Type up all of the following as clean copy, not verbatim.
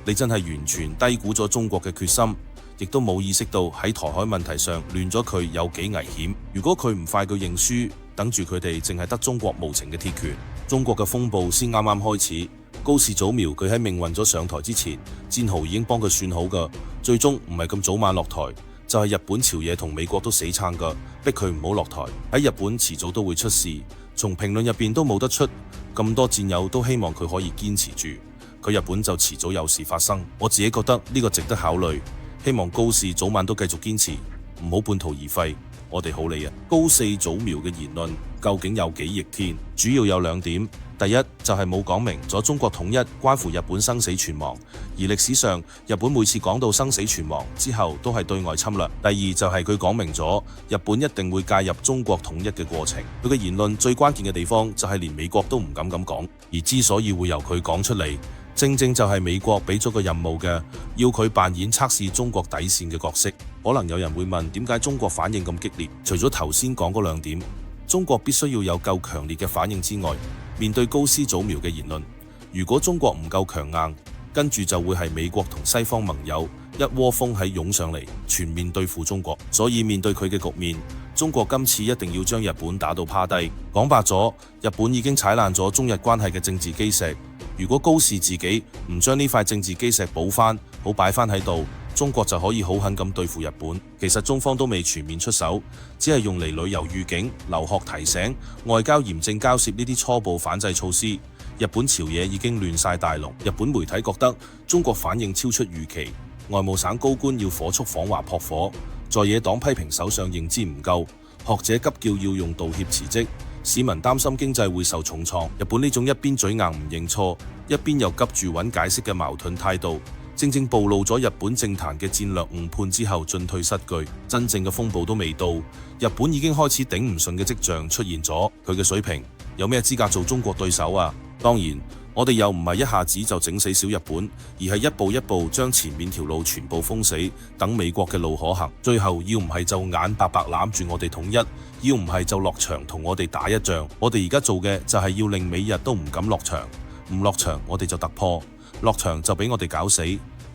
你真係完全低估咗中國嘅決心，亦都冇意識到喺台海問題上亂咗佢有幾危險。如果佢唔快佢認輸，等住佢哋淨係得中國無情嘅鐵拳。中國嘅風暴先啱啱開始。高市早苗佢喺命運咗上台之前，戰壕已經幫佢算好㗎，最終唔係咁早晚落台，就係日本朝野同美國都死撐㗎，逼佢唔好落台。喺日本遲早都會出事，從評論入邊都冇得出。咁多戰友都希望佢可以堅持住，佢日本就遲早有事發生。我自己覺得呢個值得考慮，希望高市早晚都繼續堅持，唔好半途而廢。我哋好理啊！高市早苗嘅言論究竟有幾逆天？主要有2點。第一就係冇講明咗中國統一關乎日本生死存亡，而歷史上日本每次講到生死存亡之後都係對外侵略。第二就係佢講明咗日本一定會介入中國統一嘅過程。佢嘅言論最關鍵嘅地方就係連美國都唔敢咁講，而之所以會由佢講出嚟，正正就係美國俾咗個任務嘅，要佢扮演測試中國底線嘅角色。可能有人會問，點解中國反應咁激烈？除咗頭先講嗰2點，中國必須要有夠強烈嘅反應之外，面對高市早苗嘅言論，如果中國唔夠強硬，跟住就會係美國同西方盟友一窩蜂喺湧上嚟，全面對付中國。所以面對佢嘅局面，中國今次一定要將日本打到趴低。講白咗，日本已經踩爛咗中日關係嘅政治基石。如果高市自己唔將呢塊政治基石補翻，好擺翻喺度，中國就可以好狠咁對付日本。其實中方都未全面出手，只係用嚟旅遊預警、留學提醒、外交嚴正交涉呢啲初步反制措施。日本朝野已經亂晒大龍。日本媒體覺得中國反應超出預期，外務省高官要火速訪華撲火，在野黨批評首相認知唔夠，學者急叫要用道歉辭職，市民擔心經濟會受重創。日本呢種一邊嘴硬唔認錯，一邊又急住揾解釋嘅矛盾態度，正正暴露咗日本政壇嘅戰略誤判之後進退失據。真正嘅風暴都未到，日本已經開始頂唔順嘅跡象出現咗。佢嘅水平有咩資格做中國對手啊？當然，我哋又唔係一下子就整死小日本，而係一步一步將前面條路全部封死，等美國嘅路可行。最後要唔係就眼白白攬住我哋統一，要唔係就落場同我哋打一仗。我哋而家做嘅就係要令美日都唔敢落場，唔落場我哋就突破，落場就俾我哋搞死。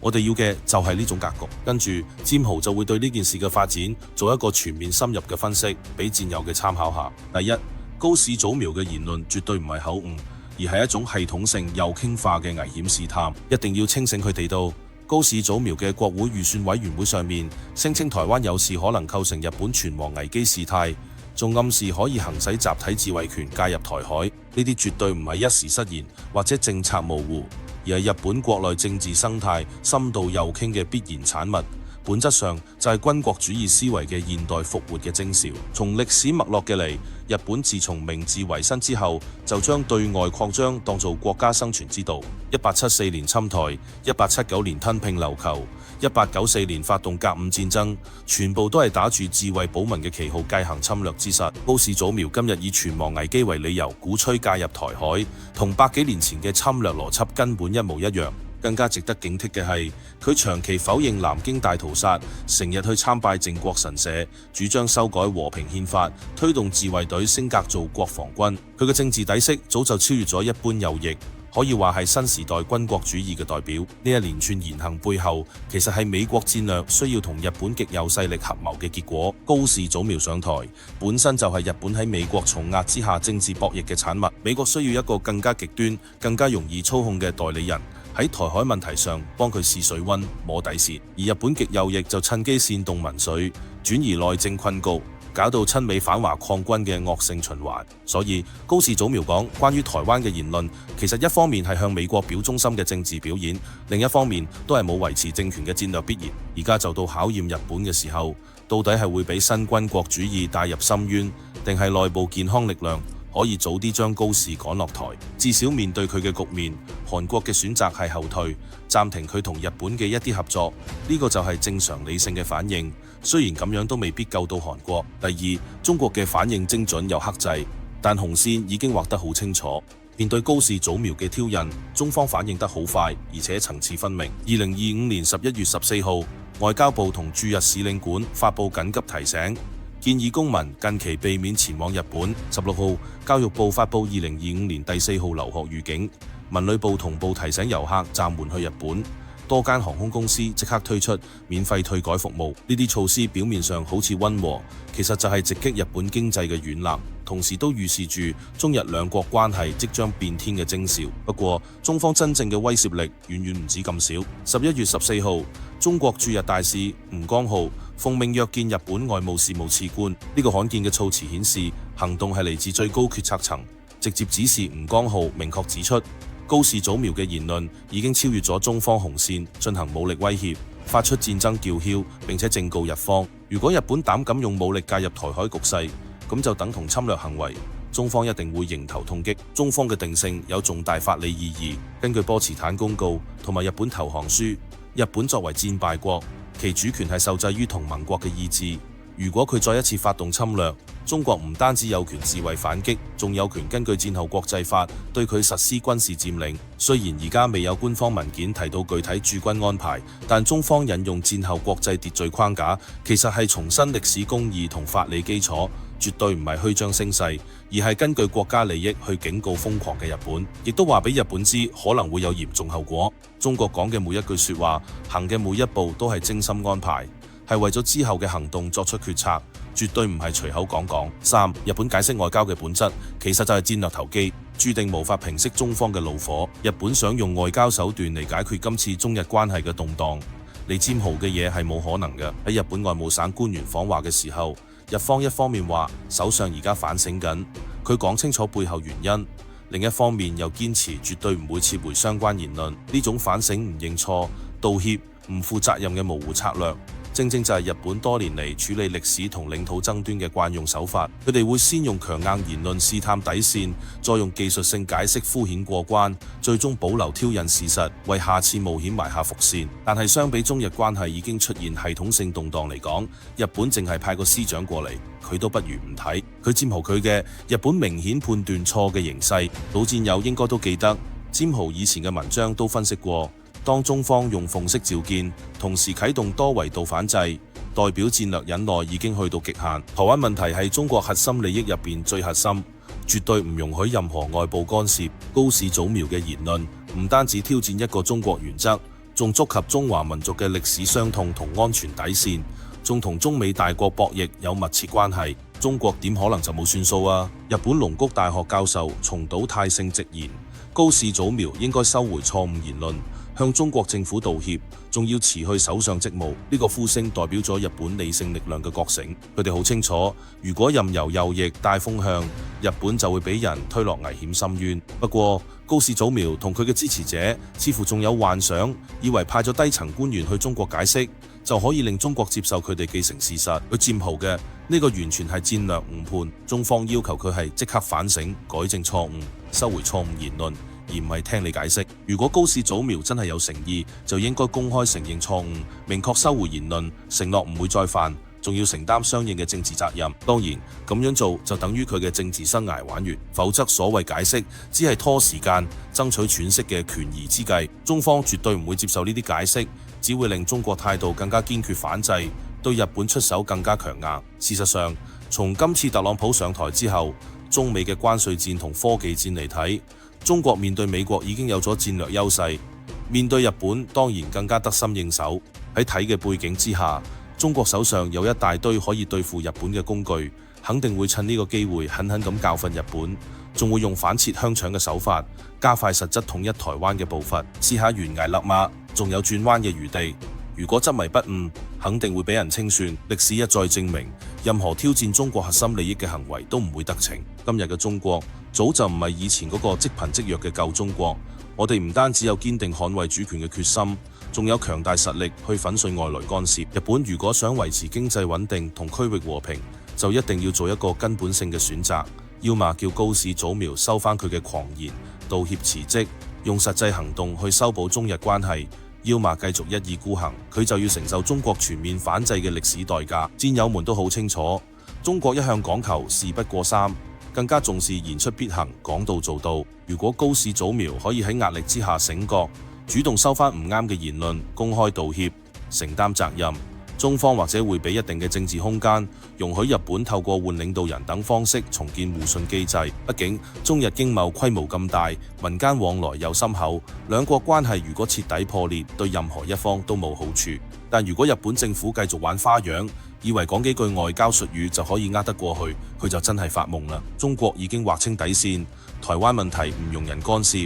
我哋要嘅就係呢種格局。跟住詹豪就會對呢件事嘅發展做一個全面深入嘅分析，俾戰友嘅參考下。第一，高市早苗嘅言論絕對唔係口誤，而係一種系統性右傾化嘅危險試探。一定要清醒佢哋到高市早苗嘅國會預算委員會上面聲稱台灣有事可能構成日本存亡危機事態，仲暗示可以行使集體自衛權介入台海。呢啲絕對唔係一時失言或者政策模糊，而係日本國內政治生態深度右傾嘅必然產物。本質上就係軍國主義思維嘅現代復活嘅徵兆。從歷史脈絡嘅嚟，日本自從明治維新之後，就將對外擴張當做國家生存之道。1874年侵台，1879年吞併琉球，1894年發動甲午戰爭，全部都係打住自衛保民嘅旗號繼行侵略之實。高市早苗今日以存亡危機為理由鼓吹介入台海，同百幾年前嘅侵略邏輯根本一模一樣。更加值得警惕嘅係，佢長期否認南京大屠殺，成日去參拜靖國神社，主張修改和平憲法，推動自衛隊升格做國防軍。佢嘅政治底色早就超越咗一般右翼，可以話係新時代軍國主義嘅代表。呢一連串言行背後，其實係美國戰略需要同日本極右勢力合謀嘅結果。高市早苗上台，本身就係日本喺美國重壓之下政治博弈嘅產物。美國需要一個更加極端、更加容易操控嘅代理人，喺台海問題上幫佢試水溫、摸底線，而日本極右翼就趁機煽動民粹，轉移內政困局，搞到親美反華抗軍嘅惡性循環。所以高市早苗講關於台灣嘅言論，其實一方面係向美國表忠心嘅政治表演，另一方面都係冇維持政權嘅戰略必然。而家就到考驗日本嘅時候，到底係會俾新軍國主義帶入深淵，定係內部健康力量可以早啲將高市趕落台？至少面對佢嘅局面，韓國嘅選擇係後退，暫停佢同日本嘅一啲合作，呢個就係正常理性嘅反應。雖然咁樣都未必救到韓國。第二，中國嘅反應精準又克制，但紅線已經畫得好清楚。面對高市早苗嘅挑釁，中方反應得好快，而且層次分明。2025年11月14號，外交部同駐日使領館發布緊急提醒，建議公民近期避免前往日本。16號，教育部發布2025年第4號留學預警，文旅部同步提醒遊客暫緩去日本。多間航空公司即刻推出免費退改服務。呢啲措施表面上好似溫和，其實就係直擊日本經濟嘅軟肋，同時都預示住中日兩國關係即將變天嘅徵兆。不過，中方真正嘅威懾力遠遠唔止咁少。11月14號，中國駐日大使吳江浩奉命約見日本外務事務次官。呢個罕見嘅措辭顯示，行動係嚟自最高決策層，直接指示吳江浩明確指出，高市早苗嘅言論已經超越咗中方紅線，進行武力威脅，發出戰爭叫囂，並且正告日方，如果日本膽敢用武力介入台海局勢，咁就等同侵略行為，中方一定會迎頭痛擊。中方嘅定性有重大法理意義。根據波茨坦公告同埋日本投降書，日本作為戰敗國，其主權係受制於同盟國嘅意志。如果佢再一次發動侵略，中國唔單止有權自衛反擊，仲有權根據戰後國際法對佢實施軍事佔領。雖然而家未有官方文件提到具體駐軍安排，但中方引用戰後國際秩序框架，其實係重申歷史公義同法理基礎，絕對唔係虛張聲勢，而係根據國家利益去警告瘋狂嘅日本，亦都話俾日本知可能會有嚴重後果。中國講嘅每一句說話，行嘅每一步都係精心安排，係為咗之後嘅行動作出決策，絕對唔係隨口講講。3. 日本解釋外交嘅本質，其實就係戰略投機，注定無法平息中方嘅怒火。日本想用外交手段嚟解決今次中日關係嘅動盪，嚟佔豪嘅嘢係冇可能嘅。喺日本外務省官員訪華嘅時候，日方一方面話首相而家反省緊，佢講清楚背後原因，另一方面又堅持絕對唔會撤回相關言論。呢種反省唔認錯、道歉、唔負責任嘅模糊策略，正正就係日本多年嚟處理歷史同領土爭端嘅慣用手法。佢哋會先用強硬言論試探底線，再用技術性解釋敷衍過關，最終保留挑釁事實，為下次冒險埋下伏線。但係相比中日關係已經出現系統性動盪嚟講，日本淨係派個師長過嚟，佢都不如唔睇。佢佔豪佢嘅日本明顯判斷錯嘅形勢，老戰友應該都記得，佔豪以前嘅文章都分析過。當中方用奉式召見，同時啟動多維度反制，代表戰略忍耐已經去到極限。台灣問題係中國核心利益入邊最核心，絕對唔容許任何外部干涉。高市早苗嘅言論唔單止挑戰一個中國原則，仲觸及中華民族嘅歷史傷痛同安全底線，仲同中美大國博弈有密切關係。中國點可能就冇算數啊？日本龍谷大學教授松島泰勝直言，高市早苗應該收回錯誤言論，向中國政府道歉，仲要辭去首相職務。呢個呼聲代表咗日本理性力量嘅覺醒。佢哋好清楚，如果任由右翼帶風向，日本就會俾人推落危險深淵。不過，高市早苗同佢嘅支持者似乎仲有幻想，以為派咗低層官員去中國解釋，就可以令中國接受佢哋既成事實。佢佔豪嘅呢個完全係戰略誤判。中方要求佢係即刻反省、改正錯誤、收回錯誤言論，而唔係聽你解釋。如果高市早苗真係有誠意，就應該公開承認錯誤，明確收回言論，承諾唔會再犯，仲要承擔相應嘅政治責任。當然，咁樣做就等於佢嘅政治生涯玩完，否則所謂解釋只係拖時間、爭取喘息嘅權宜之計。中方絕對唔會接受呢啲解釋，只會令中國態度更加堅決反制，對日本出手更加強硬。事實上，從今次特朗普上台之後，中美嘅關稅戰同科技戰嚟睇，中國面對美國已經有咗戰略優勢，面對日本當然更加得心應手。喺睇嘅背景之下，中國手上有一大堆可以對付日本嘅工具，肯定會趁呢個機會狠狠咁教訓日本，仲會用反切香腸嘅手法，加快實質統一台灣嘅步伐，試下懸崖勒馬，仲有轉彎嘅餘地。如果執迷不悟，肯定會俾人清算。歷史一再證明，任何挑戰中國核心利益嘅行為都唔會得逞。今日嘅中國早就唔係以前嗰個積貧積弱嘅舊中國。我哋唔單止有堅定捍衛主權嘅決心，仲有強大實力去粉碎外來干涉。日本如果想維持經濟穩定同區域和平，就一定要做一個根本性嘅選擇，要麼叫高市早苗收返佢嘅狂言，道歉辭職，用實際行動去修補中日關係，要麼繼續一意孤行，佢就要承受中國全面反制嘅歷史代價。戰友們都好清楚，中國一向講求事不過三，更加重視言出必行，講到做到。如果高市早苗可以喺壓力之下醒覺，主動收返唔啱嘅言論，公開道歉，承擔責任，中方或者會俾一定嘅政治空間，容許日本透過換領導人等方式重建互信機制。畢竟中日經貿規模咁大，民間往來又深厚，兩國關係如果徹底破裂，對任何一方都冇好處。但如果日本政府繼續玩花樣，以為講幾句外交術語就可以呃得過去，佢就真係發夢啦。中國已經劃清底線，台灣問題唔容人干涉，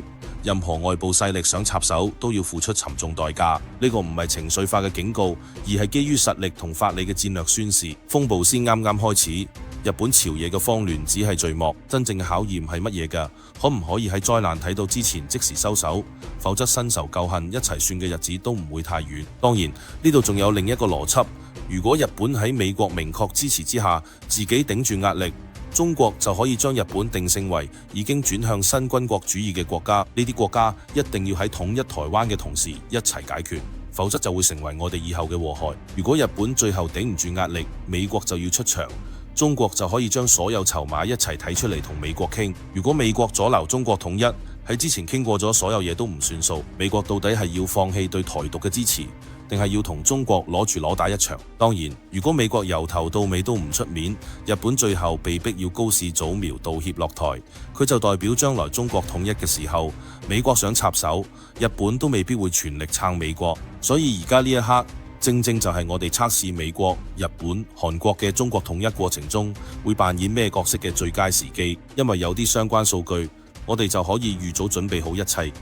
任何外部勢力想插手都要付出沉重代價。呢個唔係情緒化嘅警告，而係基於實力同法理嘅戰略宣示。風暴先啱啱開始，日本朝野嘅慌亂只係序幕，真正嘅考驗係乜嘢㗎？可唔可以喺災難睇到之前即時收手？否則新仇舊恨一齊算嘅日子都唔會太遠。當然呢度仲有另一個邏輯，如果日本喺美國明確支持之下，自己頂住壓力，中國就可以將日本定性為已經轉向新軍國主義嘅國家。呢啲國家一定要喺統一台灣嘅同時一齊解決，否則就會成為我哋以後嘅禍害。如果日本最後頂唔住壓力，美國就要出場，中國就可以將所有籌碼一齊睇出嚟同美國傾。如果美國阻撓中國統一，喺之前傾過咗所有嘢都唔算數，美國到底係要放棄對台獨嘅支持，定係要同中國攞打一場？當然，如果美國由頭到尾都唔出面，日本最後被逼要高市早苗道歉落台，佢就代表將來中國統一嘅時候，美國想插手，日本都未必會全力撐美國。所以而家呢一刻，正正就係我哋測試美國、日本、韓國嘅中國統一過程中會扮演咩角色嘅最佳時機，因為有啲相關數據，我哋就可以預早準備好一切。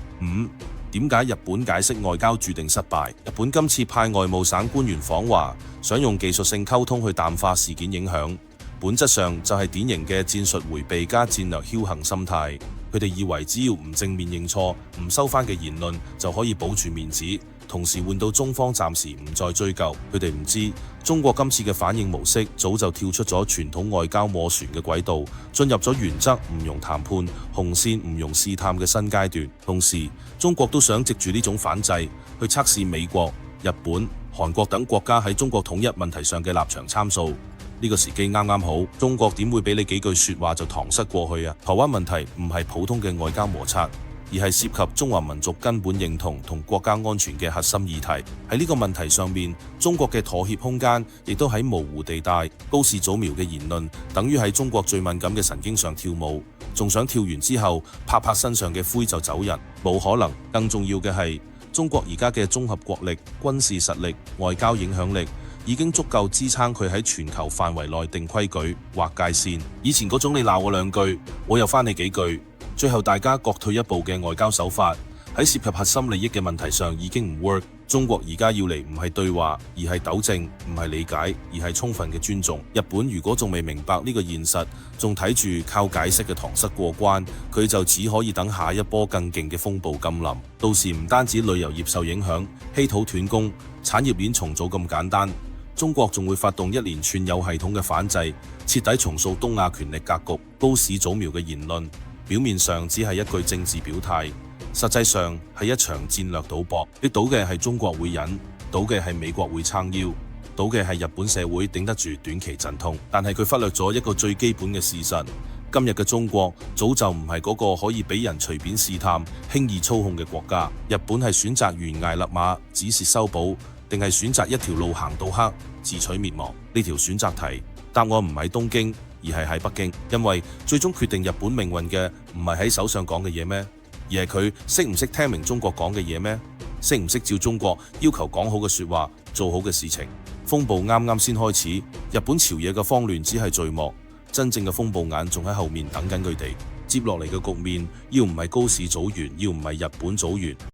點解日本解釋外交注定失敗？日本今次派外務省官員訪華，想用技術性溝通去淡化事件影響，本質上就係典型嘅戰術迴避加戰略僥倖心態。佢哋以為只要唔正面認錯、唔收返嘅言論就可以保住面子，同時換到中方暫時唔再追究。佢哋唔知中國今次嘅反應模式早就跳出咗傳統外交斡旋嘅軌道，進入咗原則唔容談判、紅線唔容試探嘅新階段。同時中國都想藉住呢種反制去測試美國、日本、韓國等國家喺中國統一問題上嘅立場參數。呢個時機啱啱好，中國點會俾你幾句說話就搪塞過去啊？台灣問題唔係普通嘅外交摩擦，而係涉及中華民族根本認同同國家安全嘅核心議題。喺呢個問題上面，中國嘅妥協空間亦都喺模糊地帶。高市早苗嘅言論等於喺中國最敏感嘅神經上跳舞，仲想跳完之後拍拍身上嘅灰就走人，冇可能。更重要嘅係，中國而家嘅綜合國力、軍事實力、外交影響力已經足夠支撐佢喺全球範圍內定規矩、劃界線。以前嗰種你鬧我兩句，我又翻你幾句，最後大家各退一步嘅外交手法，喺涉及核心利益嘅問題上已經唔 work。中國而家要嚟唔係對話，而係糾正；唔係理解，而係充分嘅尊重。日本如果仲未明白呢個現實，仲睇住靠解釋嘅搪塞過關，佢就只可以等下一波更勁嘅風暴甘臨。到時唔單止旅遊業受影響，稀土斷供、產業鏈重組咁簡單，中國仲會發動一連串有系統嘅反制，徹底重塑東亞權力格局。高市早苗嘅言論表面上只係一句政治表態，實際上係一場戰略賭博。你賭嘅係中國會忍，賭嘅係美國會撐腰，賭嘅係日本社會頂得住短期陣痛。但係佢忽略咗一個最基本嘅事實，今日嘅中國早就唔係嗰個可以俾人隨便試探、輕易操控嘅國家。日本係選擇懸崖勒馬、止蝕修補，定係選擇一條路行到黑、自取滅亡？呢條選擇題答案唔喺東京，而係喺北京。因為最終決定日本命運嘅唔係喺首相講嘅嘢咩？而係佢識唔識聽明中國講嘅嘢咩？識唔識照中國要求講好嘅說話、做好嘅事情？風暴啱啱先開始，日本朝野嘅慌亂只係序幕，真正嘅風暴眼仲喺後面等緊佢哋。接落嚟嘅局面，要唔係高市組員，要唔係日本組員。